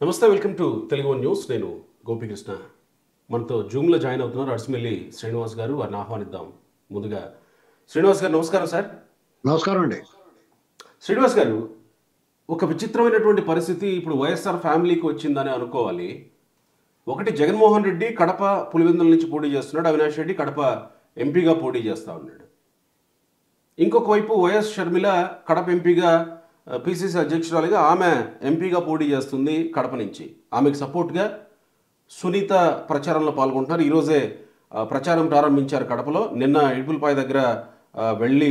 నమస్తే, welcome to Telugu one news. నేను గోపికృష్ణ. మనతో జూమ్లో జాయిన్ అవుతున్నారు అడిసిమెల్లి శ్రీనివాస్ గారు. వారిని ఆహ్వానిద్దాం. ముందుగా శ్రీనివాస్ గారు నమస్కారం సార్. నమస్కారం అండి. శ్రీనివాస్ గారు, ఒక విచిత్రమైనటువంటి పరిస్థితి ఇప్పుడు వైఎస్ఆర్ ఫ్యామిలీకి వచ్చిందని అనుకోవాలి. ఒకటి, జగన్మోహన్ రెడ్డి కడప పులివెందుల నుంచి పోటీ చేస్తున్నాడు, అవినాష్ రెడ్డి కడప ఎంపీగా పోటీ చేస్తూ ఉన్నాడు. ఇంకొక వైపు వైఎస్ షర్మిల కడప ఎంపీగా పిసిసి అధ్యక్షురాలిగా ఆమె ఎంపీగా పోటీ చేస్తుంది కడప నుంచి. ఆమెకు సపోర్ట్గా సునీత ప్రచారంలో పాల్గొంటున్నారు. ఈరోజే ప్రచారం ప్రారంభించారు కడపలో. నిన్న ఇడుపులపాయ దగ్గర వెళ్ళి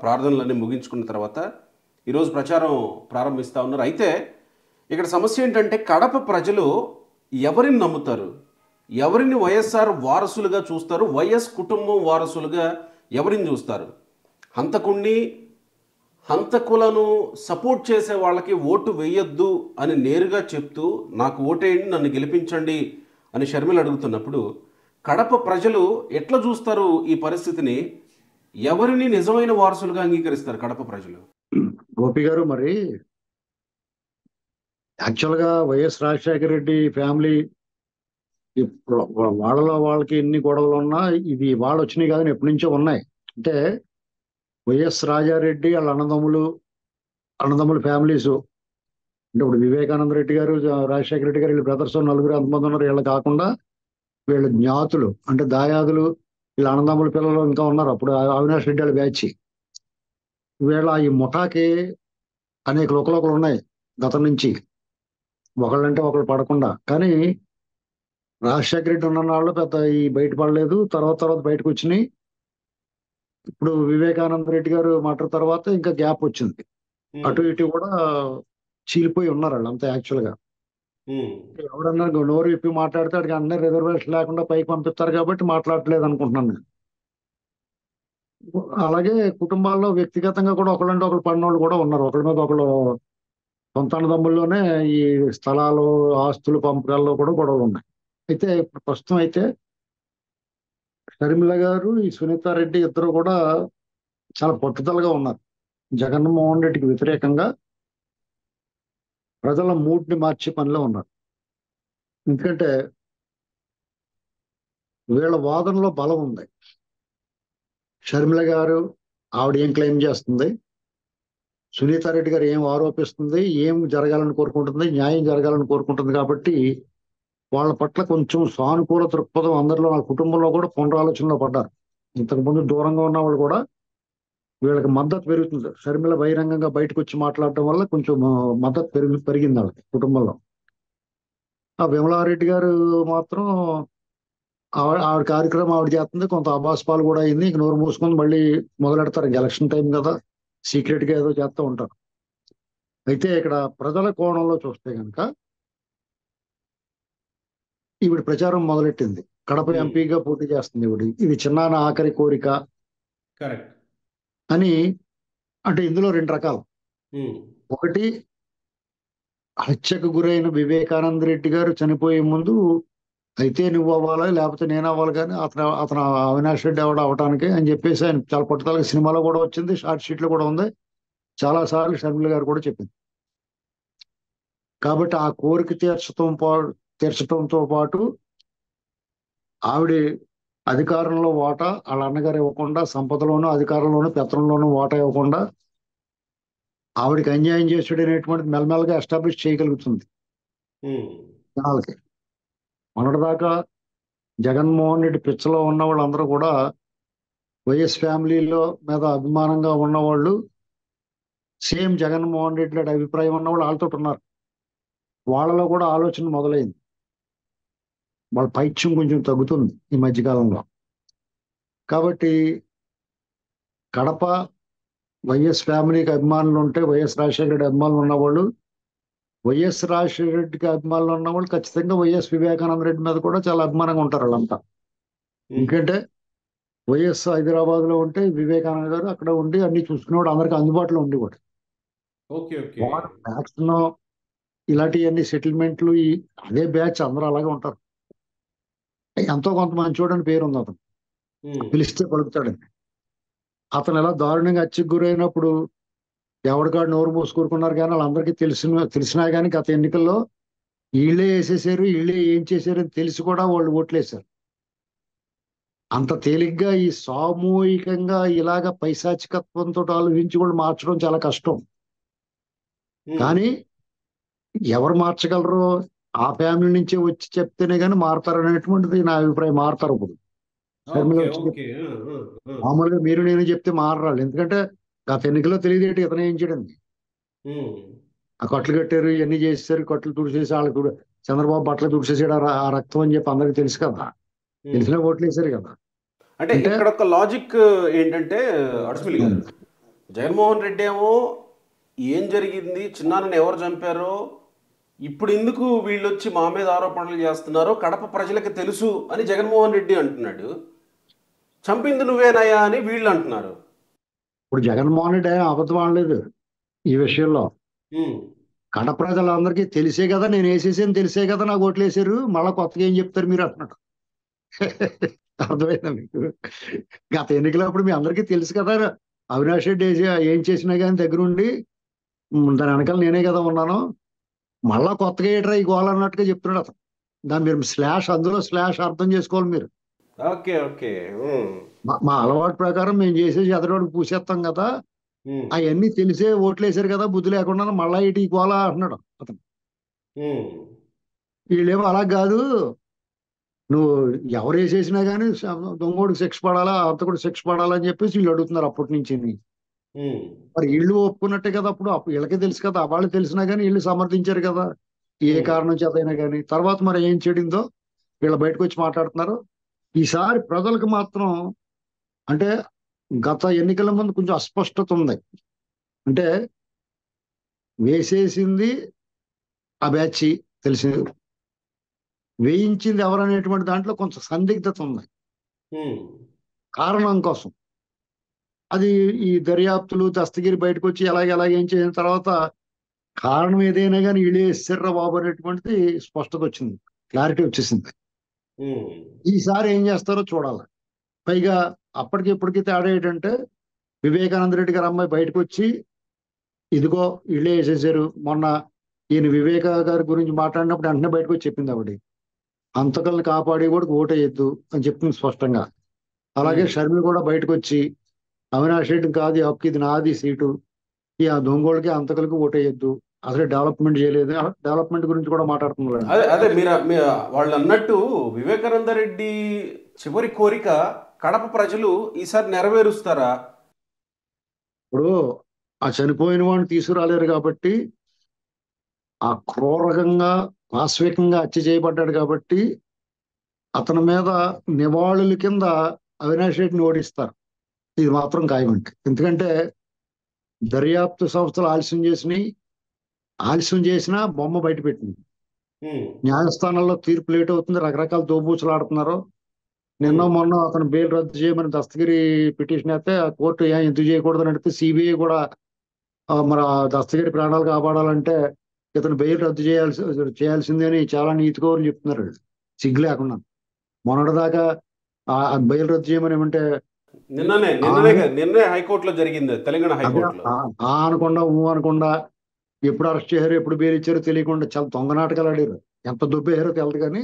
ప్రార్థనలన్నీ ముగించుకున్న తర్వాత ఈరోజు ప్రచారం ప్రారంభిస్తూ ఉన్నారు. అయితే ఇక్కడ సమస్య ఏంటంటే కడప ప్రజలు ఎవరిని నమ్ముతారు, ఎవరిని వైఎస్ఆర్ వారసులుగా చూస్తారు, వైఎస్ కుటుంబం వారసులుగా ఎవరిని చూస్తారు? హంతకులను సపోర్ట్ చేసే వాళ్ళకి ఓటు వేయొద్దు అని నేరుగా చెప్తూ నాకు ఓటేయండి, నన్ను గెలిపించండి అని షర్మిల అడుగుతున్నప్పుడు కడప ప్రజలు ఎట్లా చూస్తారు ఈ పరిస్థితిని? ఎవరిని నిజమైన వారసులుగా అంగీకరిస్తారు కడప ప్రజలు? గోపి గారు, మరి యాక్చువల్గా వైఎస్ రాజశేఖర రెడ్డి ఫ్యామిలీ వాళ్ళకి ఎన్ని గొడవలు ఉన్నా ఇది వాళ్ళు వచ్చినాయి కాదని ఎప్పటి నుంచో ఉన్నాయి. అంటే వైఎస్ రాజారెడ్డి వాళ్ళ అన్నదమ్ములు ఫ్యామిలీస్ అంటే ఇప్పుడు వివేకానంద రెడ్డి గారు, రాజశేఖర రెడ్డి గారు, వీళ్ళ బ్రదర్స్ నలుగురు ఎంతమంది ఉన్నారు. వీళ్ళు కాకుండా వీళ్ళ జ్ఞాతులు అంటే దాయాదులు, వీళ్ళ అన్నదమ్ముల పిల్లలు ఇంకా ఉన్నారు. అప్పుడు అవినాష్ రెడ్డి వాళ్ళ బ్యాచ్. వీళ్ళ ఈ ముఠాకి అనేక లోకలోకలు ఉన్నాయి గతం నుంచి, ఒకళ్ళంటే ఒకళ్ళు పడకుండా. కానీ రాజశేఖర రెడ్డి ఉన్న వాళ్ళు పెద్ద ఈ బయటపడలేదు. తర్వాత బయటకు వచ్చినాయి. ఇప్పుడు వివేకానంద రెడ్డి గారు మటర్ తర్వాత ఇంకా గ్యాప్ వచ్చింది. అటు ఇటు కూడా చీలిపోయి ఉన్నారు వాళ్ళు అంతా. యాక్చువల్గా ఎవడన్నా నోరు విప్పి మాట్లాడితే అడిగి అందరూ రిజర్వేషన్ లేకుండా పైకి పంపిస్తారు కాబట్టి మాట్లాడట్లేదు అనుకుంటున్నాను నేను. అలాగే కుటుంబాల్లో వ్యక్తిగతంగా కూడా ఒకళ్ళంటే ఒకళ్ళు పడిన వాళ్ళు కూడా ఉన్నారు. ఒకళ్ళ మీద ఒకళ్ళు సొంత అన్నదమ్ముల్లోనే ఈ స్థలాలు ఆస్తులు పంపకాల్లో కూడా గొడవలు ఉన్నాయి. అయితే ఇప్పుడు ప్రస్తుతం అయితే షర్మిల గారు, ఈ సునీతారెడ్డి ఇద్దరు కూడా చాలా పట్టుదలగా ఉన్నారు. జగన్మోహన్ రెడ్డికి వ్యతిరేకంగా ప్రజల మూడ్ని మార్చే పనిలో ఉన్నారు. ఎందుకంటే వీళ్ళ వాదనలో బలం ఉంది. షర్మిల గారు ఆవిడ ఏం క్లెయిమ్ చేస్తుంది, సునీతారెడ్డి గారు ఏం ఆరోపిస్తుంది, ఏం జరగాలని కోరుకుంటుంది, న్యాయం జరగాలని కోరుకుంటుంది. కాబట్టి వాళ్ళ పట్ల కొంచెం సానుకూల దృక్పథం అందరిలో, వాళ్ళ కుటుంబంలో కూడా పునరాలోచనలో పడ్డారు. ఇంతకుముందు దూరంగా ఉన్న వాళ్ళు కూడా వీళ్ళకి మద్దతు పెరుగుతుంది. షర్మిల బహిరంగంగా బయటకు వచ్చి మాట్లాడటం వల్ల కొంచెం మద్దతు పెరిగింది వాళ్ళకి కుటుంబంలో. ఆ విమలారెడ్డి గారు మాత్రం ఆవిడ కార్యక్రమం ఆవిడ చేస్తుంది. కొంత అబాస్పాలు కూడా అయింది. ఇంక నోరు మూసుకొని మళ్ళీ మొదలెడతారు. ఎలక్షన్ టైం కదా, సీక్రెట్ గా ఏదో చేస్తూ ఉంటారు. అయితే ఇక్కడ ప్రజల కోణంలో చూస్తే కనుక ఈవిడ ప్రచారం మొదలెట్టింది. కడప ఎంపీగా పోటీ చేస్తుంది ఈవిడ. ఇది చిన్నాన ఆఖరి కోరిక అని. అంటే ఇందులో రెండు రకాలు. ఒకటి, హత్యకు గురైన వివేకానంద రెడ్డి గారు చనిపోయే ముందు అయితే నువ్వు అవ్వాలి లేకపోతే నేను అవ్వాలి, కానీ అతను అవినాష్ రెడ్డి అవడానికి అని చెప్పేసి ఆయన చాలా పట్టుదలగా సినిమాలో కూడా వచ్చింది, షార్ట్ షీట్ లో కూడా ఉంది, చాలా సార్లు షర్మిల గారు కూడా చెప్పింది. కాబట్టి ఆ కోరిక తీర్చడంతో పాటు ఆవిడ అధికారంలో వాటా వాళ్ళ అన్నగారు ఇవ్వకుండా, సంపదలోనూ అధికారంలోనూ పెత్తనంలోనూ వాటా ఇవ్వకుండా ఆవిడకి అన్యాయం చేసాడు అనేటువంటిది మెల్లమెల్లగా ఎస్టాబ్లిష్ చేయగలుగుతుంది జనాలకి. మొన్నటిదాకా జగన్మోహన్ రెడ్డి పిచ్చలో ఉన్న వాళ్ళందరూ కూడా వైఎస్ ఫ్యామిలీలో మీద అభిమానంగా ఉన్నవాళ్ళు, సేమ్ జగన్మోహన్ రెడ్డి లాంటి అభిప్రాయం ఉన్నవాళ్ళు వాళ్ళతో ఉన్నారు. వాళ్ళలో కూడా ఆలోచన మొదలైంది. వాళ్ళ పైత్యం కొంచెం తగ్గుతుంది ఈ మధ్యకాలంలో. కాబట్టి కడప వైఎస్ ఫ్యామిలీకి అభిమానులు ఉంటే, వైఎస్ రాజశేఖర రెడ్డి అభిమానులు ఉన్నవాళ్ళు, వైఎస్ రాజశేఖర రెడ్డికి అభిమానులు ఉన్నవాళ్ళు ఖచ్చితంగా వైఎస్ వివేకానంద రెడ్డి మీద కూడా చాలా అభిమానంగా ఉంటారు వాళ్ళంతా. ఎందుకంటే వైఎస్ హైదరాబాద్ లో ఉంటే వివేకానంద గారు అక్కడ ఉండి అన్ని చూసుకునేవాడు, అందరికి అందుబాటులో ఉండేవాడు. వాడు ఫ్యాక్షన్ ఇలాంటివన్నీ సెటిల్మెంట్లు అదే బ్యాచ్ అందరూ అలాగే ఉంటారు. ఎంతో కొంత మంచోడు అని పేరు ఉంది అతను, పిలిస్తే పలుకుతాడని. అతను ఎలా దారుణంగా హత్యకు గురైనప్పుడు ఎవరికాడు నోరు మూసుకూరుకున్నారు, కానీ వాళ్ళందరికీ తెలిసినా కానీ గత ఎన్నికల్లో వీళ్ళే వేసేసారు, వీళ్ళే ఏం చేశారు అని తెలిసి కూడా వాళ్ళు ఓట్లేశారు. అంత తేలిగ్గా ఈ సామూహికంగా ఇలాగ పైశాచికత్వంతో ఆలోచించి కూడా మార్చడం చాలా కష్టం. ఉమ్. కానీ ఎవరు మార్చగలరు? ఆ ఫ్యామిలీ నుంచే వచ్చి చెప్తేనే కానీ మారతారు అనేటువంటిది నా అభిప్రాయం. మారతారు ఇప్పుడు. షర్మిల ఓకే, వచ్చి ఓకే. మామూలుగా మీరు నేను చెప్తే మారరాళ్ళు. ఎందుకంటే గత ఎన్నికల్లో తెలియదేంటి ఇతను ఏం చేయడం. ఉమ్. ఆ కట్లు కట్టారు, ఇవన్నీ చేసేసారు, కట్లు తుడిచేసి వాళ్ళకి కూడా చంద్రబాబు బట్టలు తుడిచేసాడు ఆ రక్తం అని చెప్పి అందరికి తెలుసు కదా. ఉమ్. తెలిసిన ఓట్లు వేసారు కదా. అంటే అంటే ఇక్కడ ఒక లాజిక్ ఏంటంటే, అడుసుమిల్లి గారు, ఉమ్, జగన్మోహన్ రెడ్డి ఏమో ఏం జరిగింది, చిన్నాన్నని ఎవరు చంపారో, ఇప్పుడు ఎందుకు వీళ్ళు వచ్చి మా మీద ఆరోపణలు చేస్తున్నారో కడప ప్రజలకు తెలుసు అని జగన్మోహన్ రెడ్డి అంటున్నాడు. చంపింది నువ్వేనాయా అని వీళ్ళు అంటున్నారు. ఇప్పుడు జగన్మోహన్ రెడ్డి ఏం అబద్ధం ఆడలేదు ఈ విషయంలో. ఉమ్. కడప ప్రజలందరికీ తెలిసే కదా నేను వేసేసాను, తెలిసే కదా నాకు ఓట్లు వేసారు, మళ్ళీ కొత్తగా ఏం చెప్తారు మీరు అంటున్నాడు. అర్థమైందా మీకు? గత ఎన్నికలప్పుడు మీ అందరికీ తెలుసు కదా, అవినాష్ రెడ్డి ఏం చేసినా కానీ దగ్గరుండి దాని వెనకాల నేనే కదా ఉన్నాను, మళ్ళా కొత్తగా ఏట్రా ఈ గోల్ అన్నట్టుగా చెప్తున్నాడు అతను. దాన్ని మీరు అందులో స్లాష్ అర్థం చేసుకోవాలి మీరు. Okay, okay. ఉమ్. మా అలవాటు ప్రకారం మేము చేసేసి ఎదరోడికి పూసేస్తాం కదా, ఉమ్. అవన్నీ తెలిసే ఓట్లు వేసారు కదా బుద్ధి లేకుండా, మళ్ళా ఇటు ఈ గోల అంటున్నాడు అతను. ఉమ్. వీళ్ళేమో అలా కాదు, నువ్వు ఎవరు వేసేసినా కానీ దొంగోడికి శిక్ష పడాలా, అంతకుడు శిక్ష పడాలా అని చెప్పేసి వీళ్ళు అడుగుతున్నారు అప్పటి నుంచి. ఉమ్. మరి వీళ్ళు ఒప్పుకున్నట్టే కదా, అప్పుడు వీళ్ళకే తెలుసు కదా, వాళ్ళు తెలిసినా కానీ వీళ్ళు సమర్థించారు కదా ఏ ఉమ్. కారణం చేతైనా కానీ. తర్వాత మరి ఏం చెడిందో వీళ్ళు బయటకు వచ్చి మాట్లాడుతున్నారు. ఈసారి ప్రజలకు మాత్రం అంటే గత ఎన్నికల ముందు కొంచెం అస్పష్టత ఉంది. అంటే వేసేసింది ఆ బ్యాచ్ తెలిసింది, వేయించింది ఎవరనేటువంటి దాంట్లో కొంచెం సందిగ్ధత ఉంది ఉమ్. కారణం కోసం. అది ఈ దర్యాప్తులు దస్తగిరి బయటకు వచ్చి ఎలాగ ఏం చేసిన తర్వాత కారణం ఏదైనా కానీ వీళ్ళే వేసేసారా బాబు అనేటువంటిది స్పష్టత వచ్చింది, క్లారిటీ వచ్చేసింది. ఉమ్. ఈసారి ఏం చేస్తారో చూడాలి. పైగా అప్పటికి ఇప్పటికి తేడా ఏంటంటే వివేకానంద రెడ్డి గారి అమ్మాయి బయటకు వచ్చి ఇదిగో వీళ్ళే వేసేసారు, మొన్న ఈయన వివేక గారి గురించి మాట్లాడినప్పుడు వెంటనే బయటకు వచ్చి చెప్పింది ఆవిడ, హంతకుల్ని కాపాడి కూడా ఓటేయద్దు అని చెప్పింది స్పష్టంగా. అలాగే ఉమ్. షర్మిల కూడా బయటకు వచ్చి అవినాష్ రెడ్డి కాదు ఈ హక్కు, ఇది నాది సీటు, ఈ ఆ దొంగోళ్ళకి హంతకులకి ఓటేయద్దు, అసలు డెవలప్మెంట్ చేయలేదు, డెవలప్మెంట్ గురించి కూడా మాట్లాడుతున్నారు. అదే అదే వాళ్ళు అన్నట్టు వివేకానంద రెడ్డి చివరి కోరిక కడప ప్రజలు ఈసారి నెరవేరుస్తారా? ఇప్పుడు ఆ చనిపోయిన వాడిని తీసుకురాలేరు కాబట్టి, ఆ క్రూరకంగా పాశ్వికంగా హత్య చేయబడ్డాడు కాబట్టి అతని మీద నివాళుల కింద అవినాష్ రెడ్డిని ఓడిస్తారు. ఇది మాత్రం ఖాయమండి. ఎందుకంటే దర్యాప్తు సంస్థలు ఆలస్యం చేసినా బొమ్మ బయట పెట్టింది. ఉమ్. న్యాయస్థానాల్లో తీర్పు లేట్ అవుతుంది, రకరకాల దోబూచులు ఆడుతున్నారు. నిన్న ఉమ్. మొన్న అతను బెయిల్ రద్దు చేయమని దస్తగిరి పిటిషన్ అయితే ఆ కోర్టు ఎందుకు చేయకూడదని అడిగితే సిబిఐ కూడా మరి ఆ దస్తగిరి ప్రాణాలు కాపాడాలంటే ఇతను బెయిల్ రద్దు చేయాల్సిందే అని చాలా నీతికోరులు చెప్తున్నారు. సిగ్గు లేకుండా మొన్నటిదాకా ఆ బెయిల్ రద్దు చేయమని ఏమంటే నిన్ననే హైకోర్టులో జరిగింది, తెలంగాణ అదే హైకోర్టులో. అనకుండా అనకుండా ఎప్పుడు అరెస్ట్ చేశారు ఎప్పుడు బెయిల్ ఇచ్చారో తెలియకుండా చాలా దొంగ నాటకాలు ఆడారు. ఎంత దుబ్బేయారో తెలదు కానీ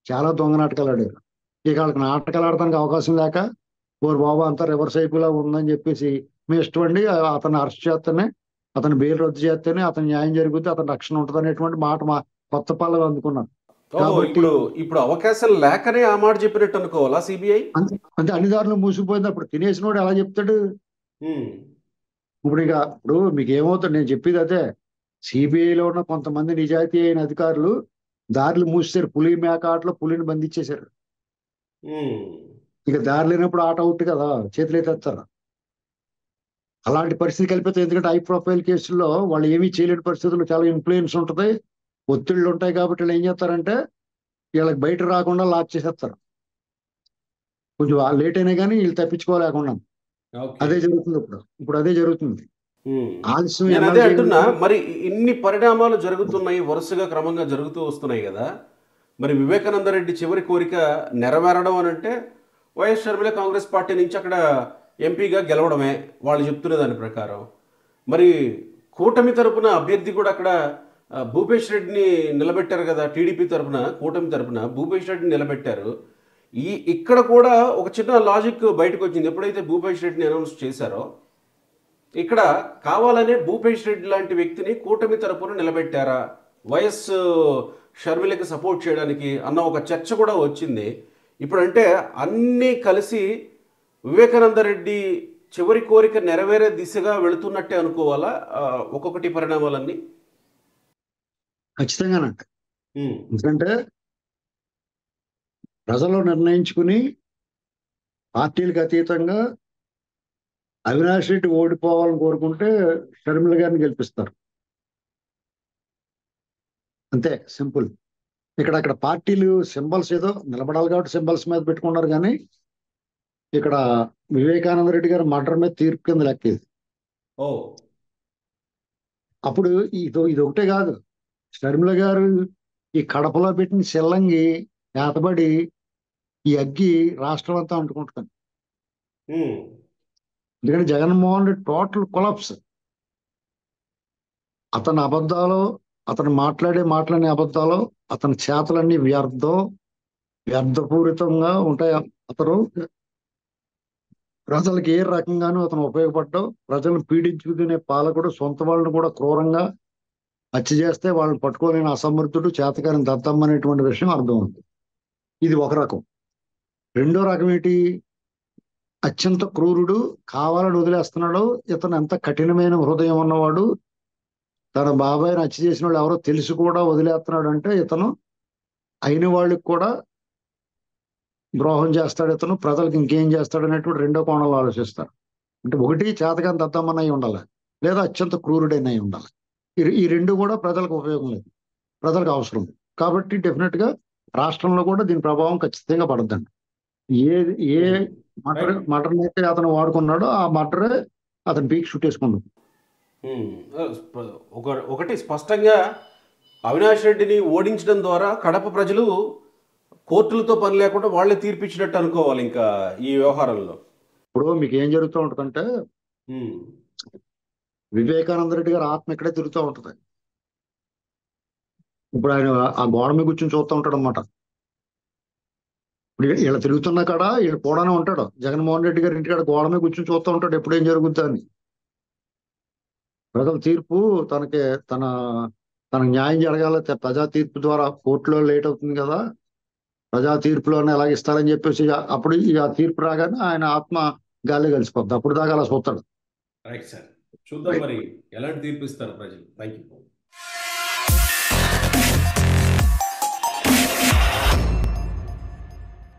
చాలా దొంగ నాటకాలు ఆడారు. ఇక వాళ్ళకి నాటకాలు ఆడటానికి అవకాశం లేక ఓరు బాబు అంతా రివర్స్ అయిపోయేలా ఉందని చెప్పేసి మీ ఇష్టం అండి, అతను అరెస్ట్ చేస్తేనే, అతను బెయిల్ రద్దు చేస్తేనే అతను న్యాయం జరుగుతుంది, అతని రక్షణ ఉంటుంది అనేటువంటి మాట మా కొత్త పల్లవి అందుకున్నారు. ఓహో, కాబట్టి ఇప్పుడు అవకాశం లేకనే ఆ మాట చెప్పినట్టు అనుకోవాలా సిబిఐ? అంటే అన్ని దారులు మూసిపోయింది. అప్పుడు తినేసినోడు ఎలా చెప్తాడు? ఇప్పుడు మీకు ఏమవుతుంది నేను చెప్పేది అదే. సిబిఐలో ఉన్న కొంతమంది నిజాయితీ అయిన అధికారులు దారులు మూసేశారు, పులి మేక ఆటలో పులిని బంధించేశారు. ఇక దారి లేనప్పుడు ఆట అవుట్ కదా, చేతులు ఎత్తేస్తారు. అలాంటి పరిస్థితి కల్పితే, ఎందుకంటే హై ప్రొఫైల్ కేసుల్లో వాళ్ళు ఏమీ చేయలేని పరిస్థితుల్లో చాలా ఇన్ఫ్లుయెన్స్ ఉంటుంది, ఒత్తిళ్ళు ఉంటాయి. కాబట్టి వీళ్ళు ఏం చేస్తారంటే వీళ్ళకి బయట రాకుండా లాక్ చేసేస్తారు. కొంచెం లేట్ అయినా కానీ వీళ్ళు తప్పించుకోలేకుండా. అదే జరుగుతుంది ఇప్పుడు అదే జరుగుతుంది. ఆలస్యం నేను అదే ఎన్నాళ్ళు అంటున్నా, చేయగలుగుతారు? మరి ఇన్ని పరిణామాలు జరుగుతున్నాయి, వరుసగా క్రమంగా జరుగుతూ వస్తున్నాయి కదా. మరి వివేకానంద రెడ్డి చివరి కోరిక నెరవేరడం అని అంటే వైఎస్ షర్మిల కాంగ్రెస్ పార్టీ నుంచి అక్కడ ఎంపీగా గెలవడమే వాళ్ళు చెప్తున్న దాని ప్రకారం. మరి కూటమి తరపున అభ్యర్థి కూడా అక్కడ భూపేష్ రెడ్డిని నిలబెట్టారు కదా, టీడీపీ తరపున, కూటమి తరపున భూపేష్ రెడ్డిని నిలబెట్టారు. ఇక్కడ కూడా ఒక చిన్న లాజిక్ బయటకు వచ్చింది. ఎప్పుడైతే భూపేష్ రెడ్డిని అనౌన్స్ చేశారో, ఇక్కడ కావాలనే భూపేష్ రెడ్డి లాంటి వ్యక్తిని కూటమి తరపున నిలబెట్టారా వైఎస్ షర్మిలకి సపోర్ట్ చేయడానికి అన్న ఒక చర్చ కూడా వచ్చింది. ఇప్పుడంటే అన్నీ కలిసి వివేకానంద రెడ్డి చివరి కోరిక నెరవేరే దిశగా వెళుతున్నట్టే అనుకోవాలా ఒక్కొక్కటి పరిణామాలన్నీ? ఖచ్చితంగానండి. ఉమ్, ఎందుకంటే ప్రజలు నిర్ణయించుకుని పార్టీలకు అతీతంగా అవినాష్ రెడ్డి ఓడిపోవాలని కోరుకుంటే షర్మిల గారిని గెలిపిస్తారు. అంతే సింపుల్. అక్కడ పార్టీలు సింబల్స్ ఏదో నిలబడాలి కాబట్టి సింబల్స్ మీద పెట్టుకున్నారు, కానీ ఇక్కడ వివేకానంద రెడ్డి గారి మర్డర్ మీద తీర్పు కింద లెక్క ఇది. ఓ అప్పుడు ఇది ఒకటే కాదు, షర్మిల గారు ఈ కడపలో పెట్టిన సెల్లంగి ఏతబడి ఈ అగ్గి రాష్ట్రం అంతా అంటుకుంటుంది. ఉమ్, ఎందుకంటే జగన్మోహన్ రెడ్డి టోటల్ కొలాప్స్. అతని అబద్ధాలు, అతను మాట్లాడే అబద్ధాలు, అతని చేతలన్నీ వ్యర్థపూరితంగా ఉంటాయి. అతను ప్రజలకు ఏ రకంగానూ అతను ఉపయోగపడ్డావు. ప్రజలను పీడించుకునే పాలకుడు, సొంత వాళ్ళని కూడా క్రూరంగా హత్య చేస్తే వాళ్ళని పట్టుకోలేని అసమర్థుడు, చేతకాని దద్దమ్మ అనేటువంటి విషయం అర్థం ఉంది. ఇది ఒక రకం. రెండో రకం ఏంటి? అత్యంత క్రూరుడు, కావాలని వదిలేస్తున్నాడు. ఇతను ఎంత కఠినమైన హృదయం ఉన్నవాడు, తన బాబాయిని హత్య చేసిన వాళ్ళు ఎవరో తెలిసి కూడా వదిలేస్తున్నాడు అంటే ఇతను అయిన వాళ్ళకి కూడా ద్రోహం చేస్తాడు. ఇతను ప్రజలకు ఇంకేం చేస్తాడు అనేటువంటి రెండో కోణంలో ఆలోచిస్తారు. అంటే ఒకటి చేతకాని దద్దమ్మనై ఉండాలి, లేదా అత్యంత క్రూరుడైన అయి ఉండాలి. ఈ రెండు కూడా ప్రజలకు ఉపయోగం లేదు, ప్రజలకు అవసరం లేదు. కాబట్టి డెఫినెట్ గా రాష్ట్రంలో కూడా దీని ప్రభావం ఖచ్చితంగా పడద్దండి. ఏ ఏ ఉమ్. మటర్ అయితే అతను వాడుకున్నాడో ఆ మటరే అతను పీక్ చుట్టేసుకున్నాడు. ఉమ్, ఒకటి స్పష్టంగా అవినాష్ రెడ్డిని ఓడించడం ద్వారా కడప ప్రజలు కోర్టులతో పని లేకుండా వాళ్ళే తీర్పిచ్చినట్టు అనుకోవాలి ఇంకా ఈ వ్యవహారంలో. ఇప్పుడు మీకు ఏం జరుగుతూ ఉంటుందంటే, ఉమ్, వివేకానంద రెడ్డి గారి ఆత్మ ఇక్కడే తిరుగుతూ ఉంటది. ఇప్పుడు ఆయన ఆ గోడ మీద కూర్చొని చూస్తూ ఉంటాడు అనమాట. ఇప్పుడు ఇలా తిరుగుతున్నా కాడ వీళ్ళు కూడానే ఉంటాడు. జగన్మోహన్ రెడ్డి గారి ఇంటికాడ గోడ మీద కూర్చొని చూస్తూ ఉంటాడు ఎప్పుడు ఏం జరుగుద్దా అని. ప్రజల తీర్పు తనకి తన తనకు న్యాయం జరగాల, ప్రజా తీర్పు ద్వారా కోర్టులో లేట్ అవుతుంది కదా, ప్రజా తీర్పులోనే ఎలా ఇస్తారని చెప్పేసి అప్పుడు ఆ తీర్పు రాగానే ఆయన ఆత్మ గాలి కలిసిపోద్ది. అప్పుడు దాకా అలా చూస్తాడు. రైట్ సార్, చూద్దాం మరి ఎలాంటి తీర్పు ఇస్తారు ప్రజలు. Thank you.